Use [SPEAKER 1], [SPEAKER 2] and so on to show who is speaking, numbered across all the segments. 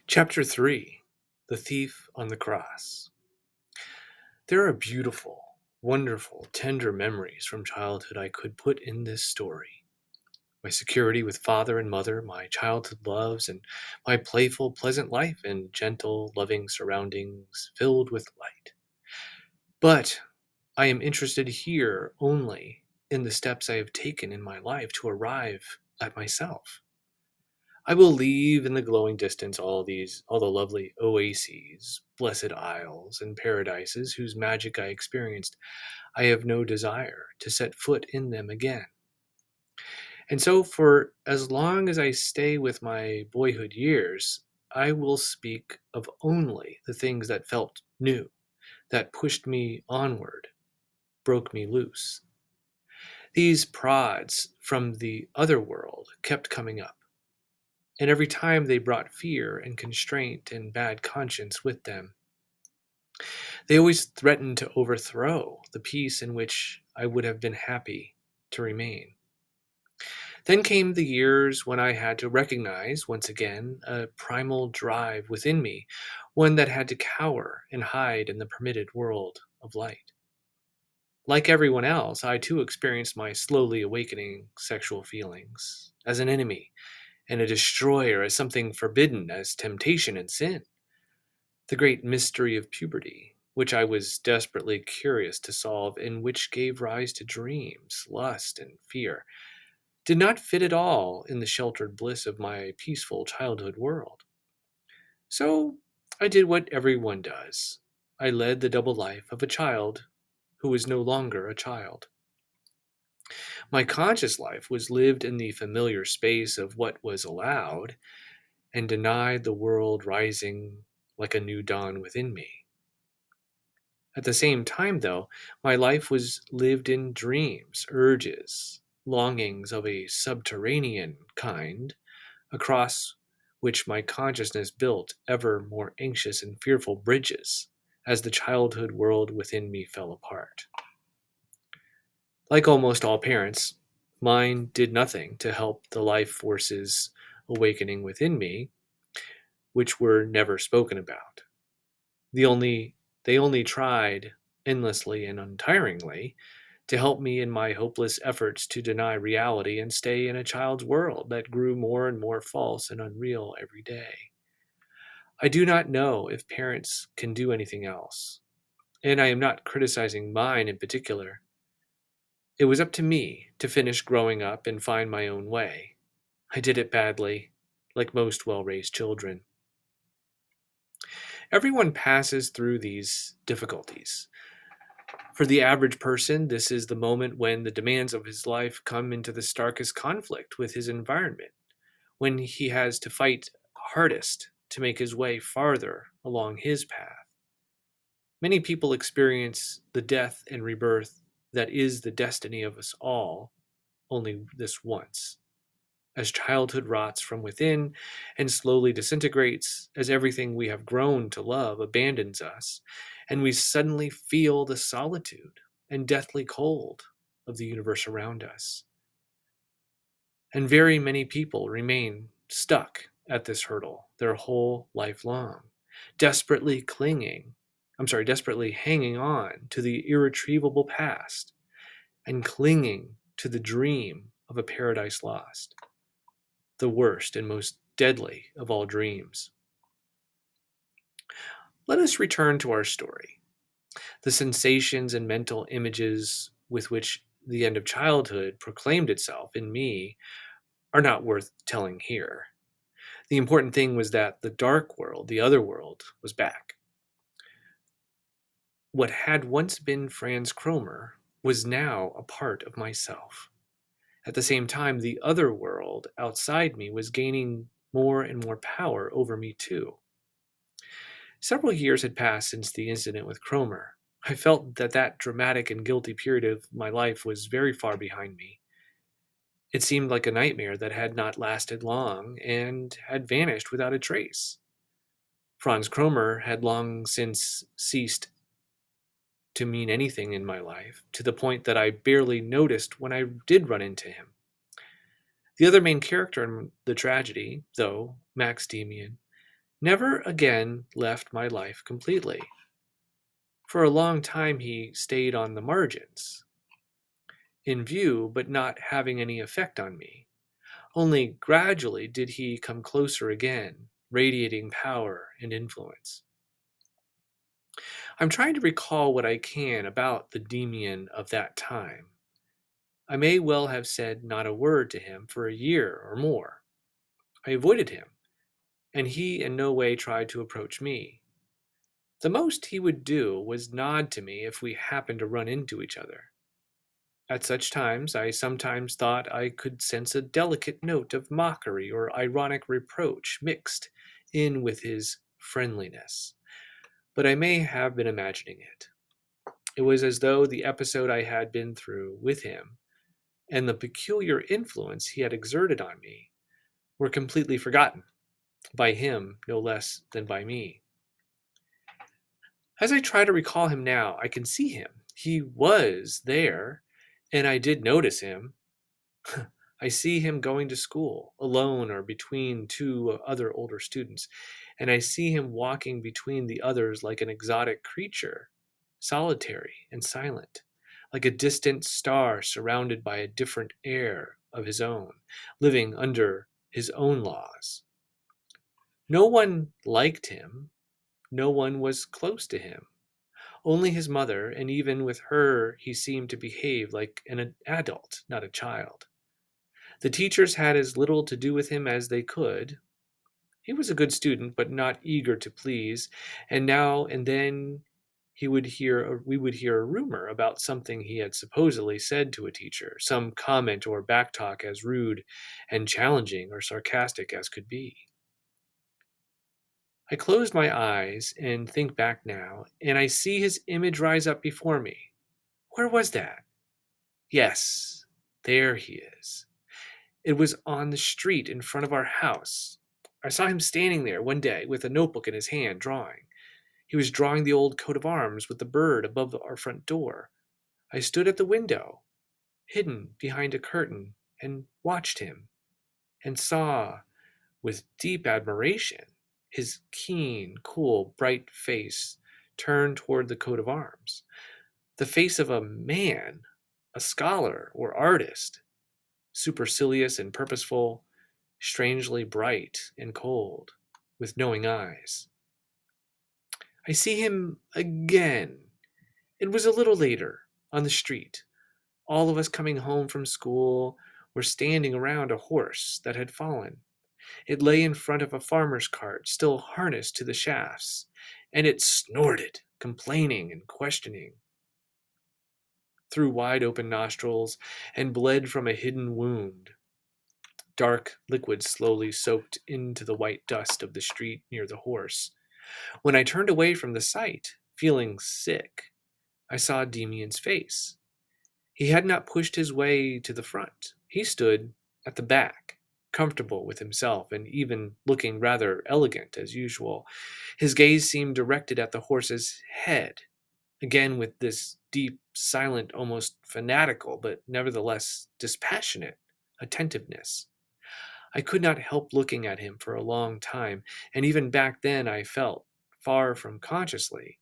[SPEAKER 1] Chapter 3. The Thief on the Cross. There are beautiful, wonderful, tender memories from childhood I could put in this story. My security with father and mother, my childhood loves, and my playful, pleasant life in gentle, loving surroundings filled with light. But I am interested here only in the steps I have taken in my life to arrive at myself. I will leave in the glowing distance all the lovely oases, blessed isles, and paradises whose magic I experienced. I have no desire to set foot in them again. And so, for as long as I stay with my boyhood years, I will speak of only the things that felt new, that pushed me onward, broke me loose. These prods from the other world kept coming up, and every time they brought fear and constraint and bad conscience with them. They always threatened to overthrow the peace in which I would have been happy to remain. Then came the years when I had to recognize, once again, a primal drive within me, one that had to cower and hide in the permitted world of light. Like everyone else, I too experienced my slowly awakening sexual feelings as an enemy and a destroyer, as something forbidden, as temptation and sin. The great mystery of puberty, which I was desperately curious to solve, and which gave rise to dreams, lust, and fear, did not fit at all in the sheltered bliss of my peaceful childhood world. So I did what everyone does. I led the double life of a child who is no longer a child. My conscious life was lived in the familiar space of what was allowed, and denied the world rising like a new dawn within me. At the same time, though, my life was lived in dreams, urges, longings of a subterranean kind, across which my consciousness built ever more anxious and fearful bridges as the childhood world within me fell apart. Like almost all parents, mine did nothing to help the life forces awakening within me, which were never spoken about. The only they only tried endlessly and untiringly to help me in my hopeless efforts to deny reality and stay in a child's world that grew more and more false and unreal every day. I do not know if parents can do anything else, and I am not criticizing mine in particular. It was up to me to finish growing up and find my own way. I did it badly, like most well raised children. Everyone passes through these difficulties. For the average person, this is the moment when the demands of his life come into the starkest conflict with his environment, when he has to fight hardest to make his way farther along his path. Many people experience the death and rebirth that is the destiny of us all only this once. As childhood rots from within and slowly disintegrates, as everything we have grown to love abandons us, and we suddenly feel the solitude and deathly cold of the universe around us. And very many people remain stuck at this hurdle their whole life long, desperately desperately hanging on to the irretrievable past and clinging to the dream of a paradise lost, the worst and most deadly of all dreams. Let us return to our story. The sensations and mental images with which the end of childhood proclaimed itself in me are not worth telling here. The important thing was that the dark world, the other world, was back. What had once been Franz Kromer was now a part of myself. At the same time, the other world outside me was gaining more and more power over me too. Several years had passed since the incident with Cromer. I felt that that dramatic and guilty period of my life was very far behind me. It seemed like a nightmare that had not lasted long and had vanished without a trace. Franz Cromer had long since ceased to mean anything in my life, to the point that I barely noticed when I did run into him. The other main character in the tragedy, though, Max Demian, never again left my life completely. For a long time, he stayed on the margins, in view, but not having any effect on me. Only gradually did he come closer again, radiating power and influence. I'm trying to recall what I can about the Demian of that time. I may well have said not a word to him for a year or more. I avoided him, and he in no way tried to approach me. The most he would do was nod to me if we happened to run into each other. At such times, I sometimes thought I could sense a delicate note of mockery or ironic reproach mixed in with his friendliness, but I may have been imagining it. It was as though the episode I had been through with him and the peculiar influence he had exerted on me were completely forgotten, by him no less than by me. As I try to recall him now, I can see him. He was there, and I did notice him. I see him going to school, alone or between two other older students, and I see him walking between the others like an exotic creature, solitary and silent, like a distant star surrounded by a different air of his own, living under his own laws. No one liked him, no one was close to him. Only his mother, and even with her he seemed to behave like an adult, not a child. The teachers had as little to do with him as they could. He was a good student, but not eager to please, and now and then we would hear a rumor about something he had supposedly said to a teacher, some comment or backtalk as rude and challenging or sarcastic as could be. I close my eyes and think back now, and I see his image rise up before me. Where was that? Yes, there he is. It was on the street in front of our house. I saw him standing there one day with a notebook in his hand, drawing. He was drawing the old coat of arms with the bird above our front door. I stood at the window, hidden behind a curtain, and watched him, and saw, with deep admiration, his keen, cool, bright face turned toward the coat of arms. The face of a man, a scholar or artist, supercilious and purposeful, strangely bright and cold, with knowing eyes. I see him again. It was a little later, on the street. All of us coming home from school were standing around a horse that had fallen. It lay in front of a farmer's cart, still harnessed to the shafts, and it snorted, complaining and questioning through wide open nostrils and bled from a hidden wound. Dark liquid slowly soaked into the white dust of the street near the horse. When I turned away from the sight, feeling sick, I saw Demian's face. He had not pushed his way to the front. He stood at the back, comfortable with himself and even looking rather elegant as usual. His gaze seemed directed at the horse's head, again with this deep, silent, almost fanatical, but nevertheless dispassionate attentiveness. I could not help looking at him for a long time, and even back then I felt, far from consciously,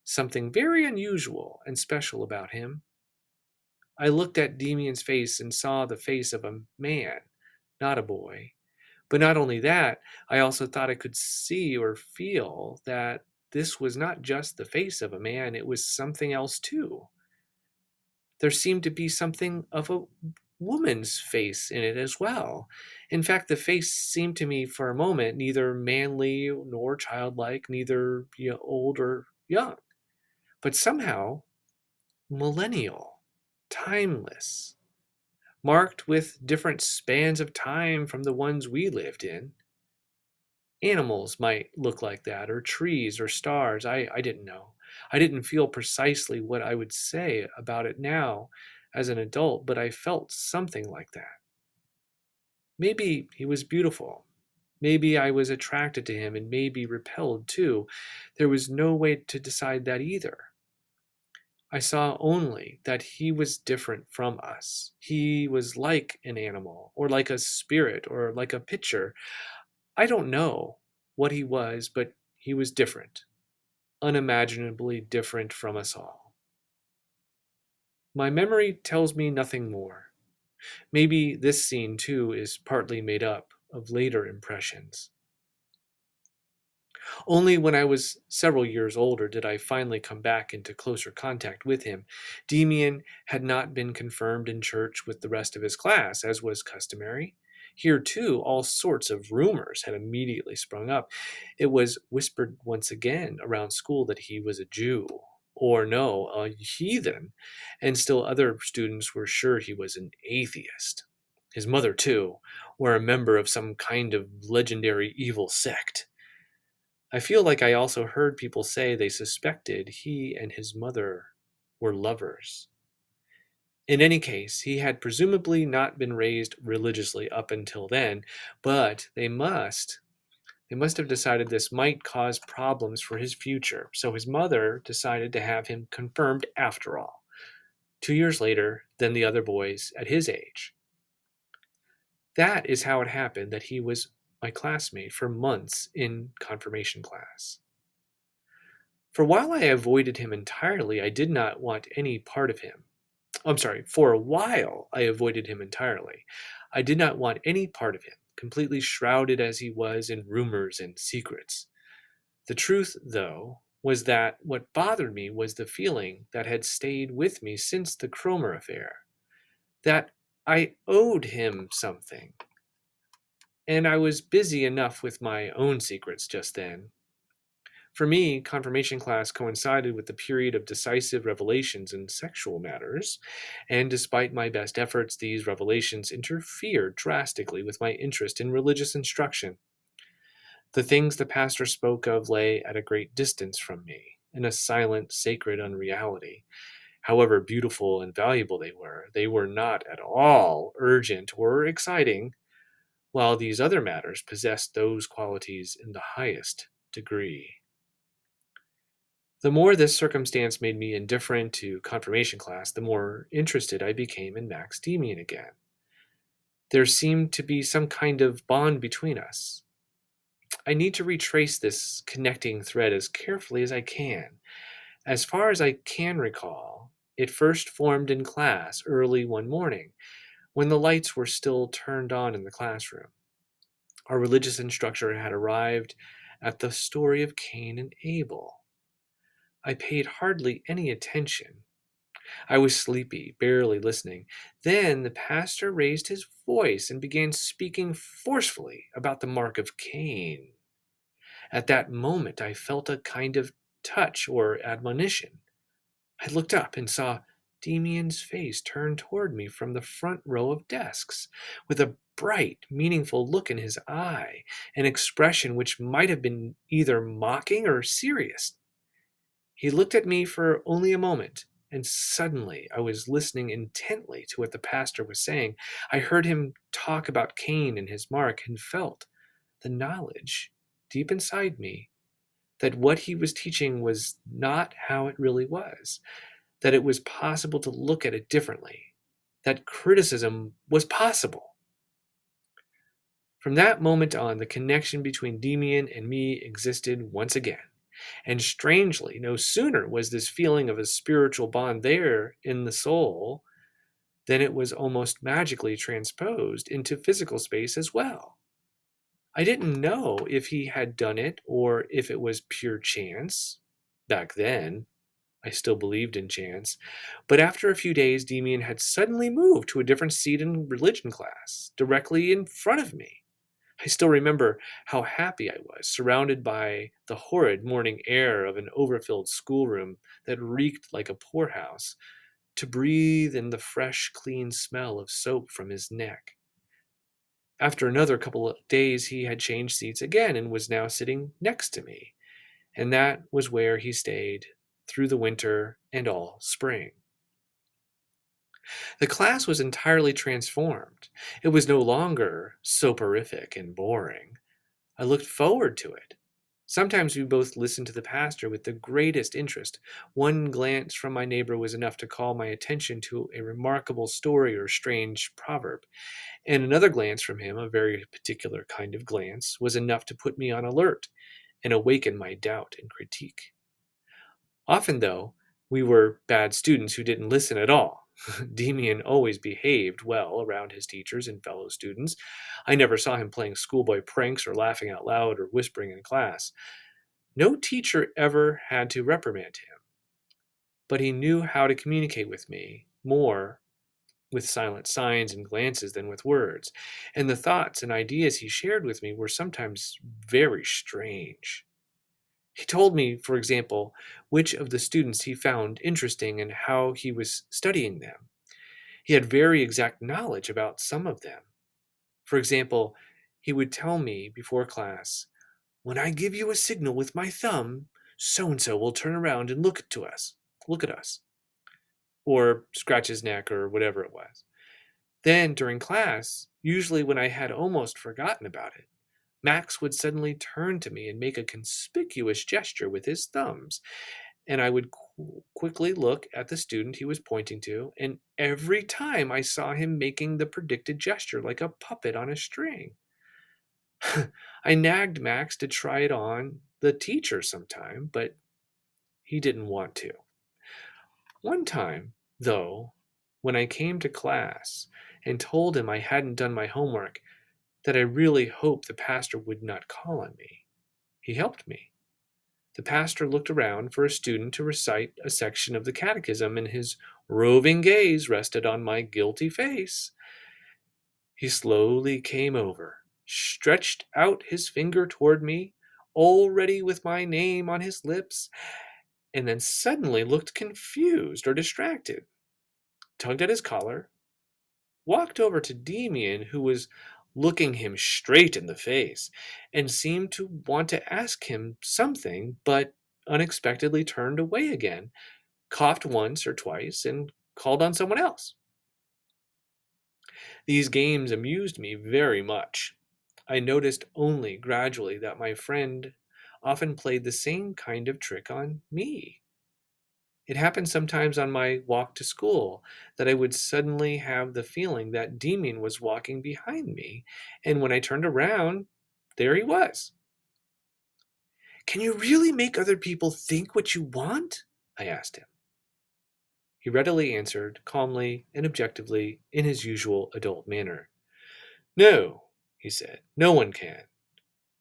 [SPEAKER 1] something very unusual and special about him. I looked at Demian's face and saw the face of a man, not a boy. But not only that, I also thought I could see or feel that this was not just the face of a man, it was something else too. There seemed to be something of a woman's face in it as well. In fact, the face seemed to me for a moment neither manly nor childlike, neither old or young, but somehow millennial, timeless, marked with different spans of time from the ones we lived in. Animals might look like that, or trees, or stars. I didn't know. I didn't feel precisely what I would say about it now as an adult, but I felt something like that. Maybe he was beautiful. Maybe I was attracted to him and maybe repelled too. There was no way to decide that either. I saw only that he was different from us. He was like an animal, or like a spirit, or like a picture. I don't know what he was, but he was different, unimaginably different from us all. My memory tells me nothing more. Maybe this scene, too, is partly made up of later impressions. Only when I was several years older did I finally come back into closer contact with him. Demian had not been confirmed in church with the rest of his class, as was customary. Here, too, all sorts of rumors had immediately sprung up. It was whispered once again around school that he was a Jew, or no, a heathen, and still other students were sure he was an atheist. His mother, too, or a member of some kind of legendary evil sect. I feel like I also heard people say they suspected he and his mother were lovers. In any case, he had presumably not been raised religiously up until then, but they must have decided this might cause problems for his future, so his mother decided to have him confirmed after all, 2 years later than the other boys at his age. That is how it happened that he was my classmate for months in confirmation class. For while I avoided him entirely, I did not want any part of him. I'm sorry, for a while I avoided him entirely. I did not want any part of him, completely shrouded as he was in rumors and secrets. The truth, though, was that what bothered me was the feeling that had stayed with me since the Cromer affair, that I owed him something. And I was busy enough with my own secrets just then. For me, confirmation class coincided with the period of decisive revelations in sexual matters, and despite my best efforts, these revelations interfered drastically with my interest in religious instruction. The things the pastor spoke of lay at a great distance from me, in a silent, sacred unreality. However beautiful and valuable they were not at all urgent or exciting, while these other matters possessed those qualities in the highest degree. The more this circumstance made me indifferent to confirmation class, the more interested I became in Max Demian again. There seemed to be some kind of bond between us. I need to retrace this connecting thread as carefully as I can. As far as I can recall, it first formed in class early one morning, when the lights were still turned on in the classroom. Our religious instructor had arrived at the story of Cain and Abel. I paid hardly any attention. I was sleepy, barely listening. Then the pastor raised his voice and began speaking forcefully about the mark of Cain. At that moment, I felt a kind of touch or admonition. I looked up and saw Demian's face turned toward me from the front row of desks, with a bright, meaningful look in his eye, an expression which might have been either mocking or serious. He looked at me for only a moment, and suddenly I was listening intently to what the pastor was saying. I heard him talk about Cain and his mark and felt the knowledge deep inside me that what he was teaching was not how it really was, that it was possible to look at it differently, that criticism was possible. From that moment on, the connection between Demian and me existed once again. And strangely, no sooner was this feeling of a spiritual bond there in the soul than it was almost magically transposed into physical space as well. I didn't know if he had done it or if it was pure chance. Back then, I still believed in chance. But after a few days, Demian had suddenly moved to a different seat in religion class, directly in front of me. I still remember how happy I was, surrounded by the horrid morning air of an overfilled schoolroom that reeked like a poorhouse, to breathe in the fresh, clean smell of soap from his neck. After another couple of days, he had changed seats again and was now sitting next to me, and that was where he stayed through the winter and all spring. The class was entirely transformed. It was no longer soporific and boring. I looked forward to it. Sometimes we both listened to the pastor with the greatest interest. One glance from my neighbor was enough to call my attention to a remarkable story or strange proverb, and another glance from him, a very particular kind of glance, was enough to put me on alert and awaken my doubt and critique. Often, though, we were bad students who didn't listen at all. Demian always behaved well around his teachers and fellow students. I never saw him playing schoolboy pranks or laughing out loud or whispering in class. No teacher ever had to reprimand him, but he knew how to communicate with me more with silent signs and glances than with words, and the thoughts and ideas he shared with me were sometimes very strange. He told me, for example, which of the students he found interesting and how he was studying them. He had very exact knowledge about some of them. For example, he would tell me before class, "When I give you a signal with my thumb, so and so will turn around and look at us," or scratch his neck or whatever it was. Then during class, usually when I had almost forgotten about it, Max would suddenly turn to me and make a conspicuous gesture with his thumbs, and I would quickly look at the student he was pointing to, and every time I saw him making the predicted gesture like a puppet on a string. I nagged Max to try it on the teacher sometime, but he didn't want to. One time, though, when I came to class and told him I hadn't done my homework, that I really hoped the pastor would not call on me, he helped me. The pastor looked around for a student to recite a section of the catechism, and his roving gaze rested on my guilty face. He slowly came over, stretched out his finger toward me, already with my name on his lips, and then suddenly looked confused or distracted, tugged at his collar, walked over to Demian, who was looking him straight in the face, and seemed to want to ask him something, but unexpectedly turned away again, coughed once or twice, and called on someone else. These games amused me very much. I noticed only gradually that my friend often played the same kind of trick on me. It happened sometimes on my walk to school that I would suddenly have the feeling that Demian was walking behind me, and when I turned around, there he was. "Can you really make other people think what you want?" I asked him. He readily answered, calmly and objectively, in his usual adult manner. "No," he said, "no one can,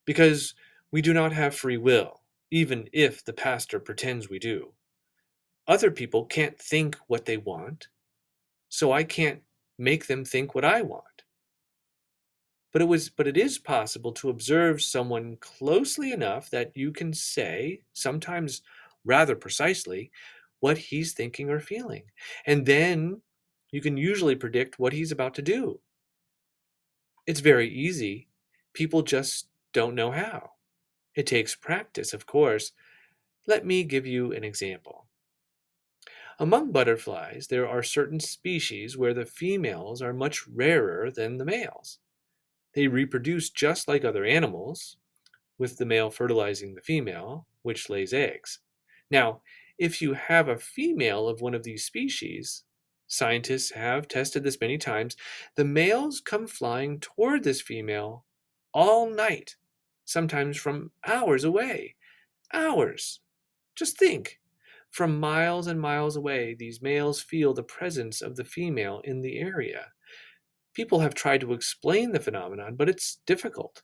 [SPEAKER 1] because we do not have free will, even if the pastor pretends we do. Other people can't think what they want, so I can't make them think what I want. But it is possible to observe someone closely enough that you can say, sometimes rather precisely, what he's thinking or feeling. And then you can usually predict what he's about to do. It's very easy. People just don't know how. It takes practice, of course. Let me give you an example. Among butterflies, there are certain species where the females are much rarer than the males. They reproduce just like other animals, with the male fertilizing the female, which lays eggs. Now, if you have a female of one of these species, scientists have tested this many times, the males come flying toward this female all night, sometimes from hours away. Hours! Just think. From miles and miles away, these males feel the presence of the female in the area. People have tried to explain the phenomenon, but it's difficult.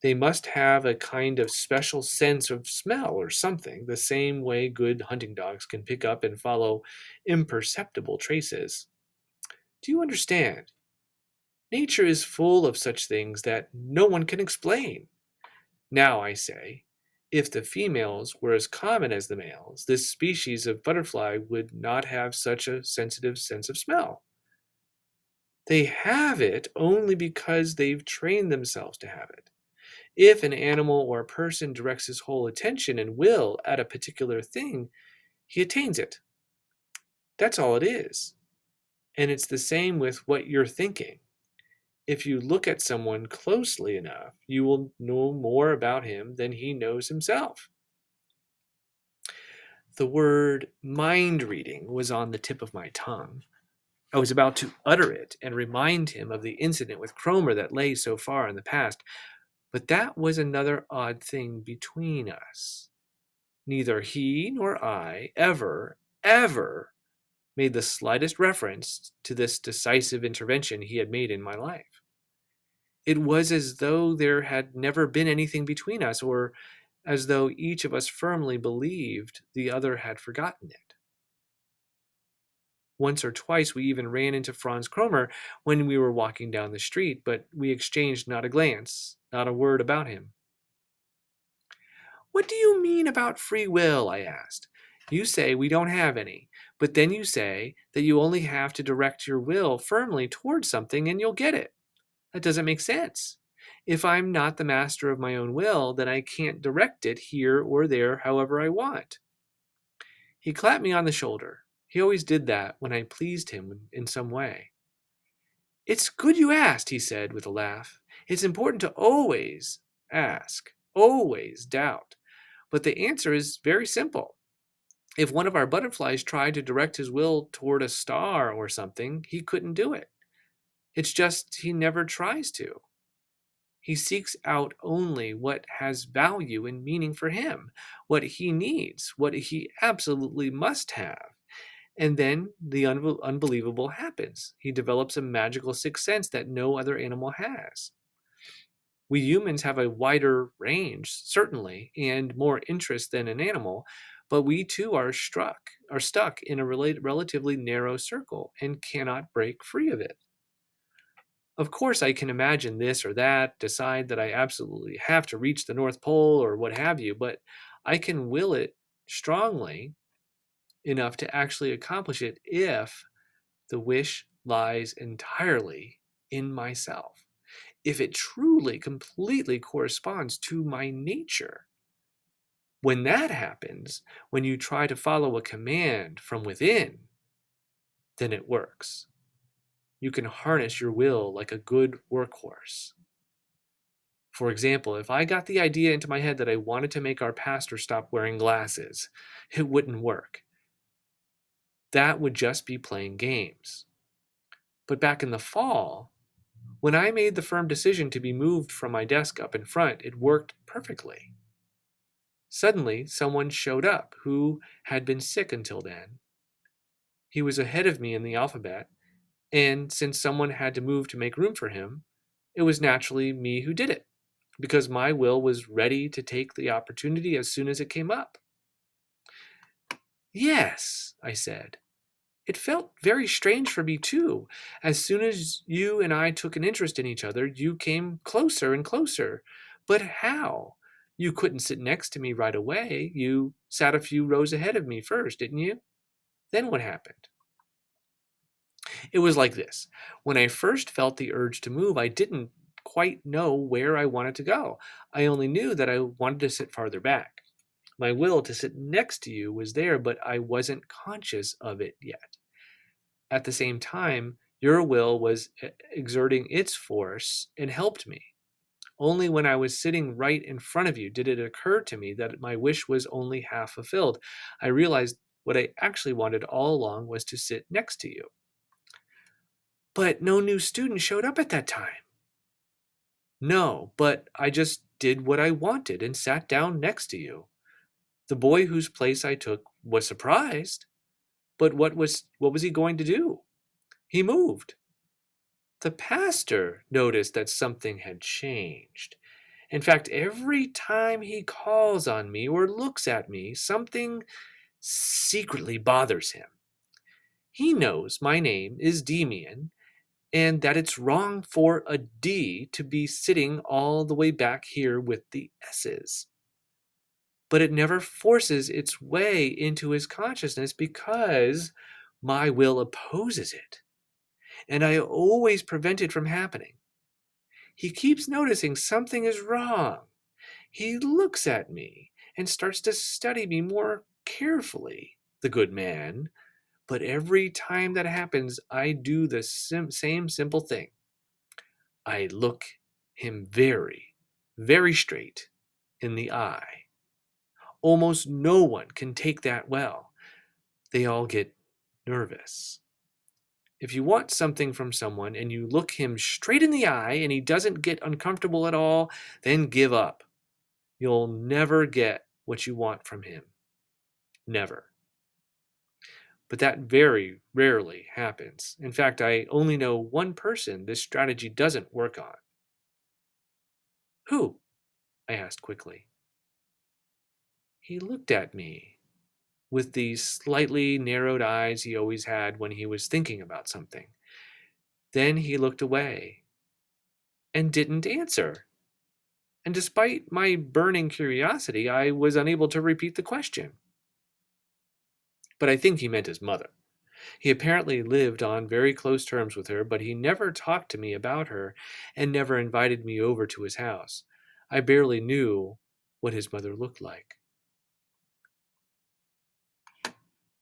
[SPEAKER 1] They must have a kind of special sense of smell or something, the same way good hunting dogs can pick up and follow imperceptible traces. Do you understand? Nature is full of such things that no one can explain. Now, I say, if the females were as common as the males, this species of butterfly would not have such a sensitive sense of smell. They have it only because they've trained themselves to have it. If an animal or a person directs his whole attention and will at a particular thing, he attains it. That's all it is. And it's the same with what you're thinking. If you look at someone closely enough, you will know more about him than he knows himself. The word mind reading was on the tip of my tongue. I was about to utter it and remind him of the incident with Cromer that lay so far in the past, but that was another odd thing between us. Neither he nor I ever made the slightest reference to this decisive intervention he had made in my life. It was as though there had never been anything between us, or as though each of us firmly believed the other had forgotten it. Once or twice we even ran into Franz Cromer when we were walking down the street, but we exchanged not a glance, not a word about him. "What do you mean about free will?" I asked. "You say we don't have any, but then you say that you only have to direct your will firmly towards something and you'll get it. That doesn't make sense. If I'm not the master of my own will, then I can't direct it here or there however I want." He clapped me on the shoulder. He always did that when I pleased him in some way. "It's good you asked," he said with a laugh. "It's important to always ask, always doubt. But the answer is very simple. If one of our butterflies tried to direct his will toward a star or something, he couldn't do it. It's just he never tries to. He seeks out only what has value and meaning for him, what he needs, what he absolutely must have. And then the unbelievable happens. He develops a magical sixth sense that no other animal has. We humans have a wider range, certainly, and more interest than an animal, but we too are stuck in a relatively narrow circle and cannot break free of it. Of course, I can imagine this or that, decide that I absolutely have to reach the North Pole or what have you, but I can will it strongly enough to actually accomplish it if the wish lies entirely in myself, if it truly, completely corresponds to my nature. When that happens, when you try to follow a command from within, then it works. You can harness your will like a good workhorse. For example, if I got the idea into my head that I wanted to make our pastor stop wearing glasses, it wouldn't work. That would just be playing games. But back in the fall, when I made the firm decision to be moved from my desk up in front, it worked perfectly. Suddenly, someone showed up who had been sick until then. He was ahead of me in the alphabet, and since someone had to move to make room for him, it was naturally me who did it, because my will was ready to take the opportunity as soon as it came up. "Yes," I said. "It felt very strange for me, too. As soon as you and I took an interest in each other, you came closer and closer. But how? You couldn't sit next to me right away. You sat a few rows ahead of me first, didn't you? Then what happened?" It was like this. When I first felt the urge to move, I didn't quite know where I wanted to go. I only knew that I wanted to sit farther back. My will to sit next to you was there, but I wasn't conscious of it yet. At the same time, your will was exerting its force and helped me. Only when I was sitting right in front of you did it occur to me that my wish was only half fulfilled. I realized what I actually wanted all along was to sit next to you. "But no new student showed up at that time." "No, but I just did what I wanted and sat down next to you. The boy whose place I took was surprised, but what was he going to do? He moved. The pastor noticed that something had changed. In fact, every time he calls on me or looks at me, something secretly bothers him. He knows my name is Demian and that it's wrong for a D to be sitting all the way back here with the S's. But it never forces its way into his consciousness because my will opposes it, and I always prevent it from happening. He keeps noticing something is wrong. He looks at me and starts to study me more carefully, the good man. But every time that happens, I do the same simple thing. I look him very, very straight in the eye. Almost no one can take that well. They all get nervous. If you want something from someone and you look him straight in the eye and he doesn't get uncomfortable at all, then give up. You'll never get what you want from him. Never. But that very rarely happens. In fact, I only know one person this strategy doesn't work on. Who? I asked quickly. He looked at me with the slightly narrowed eyes he always had when he was thinking about something. Then he looked away and didn't answer. And despite my burning curiosity, I was unable to repeat the question. But I think he meant his mother. He apparently lived on very close terms with her, but he never talked to me about her and never invited me over to his house. I barely knew what his mother looked like.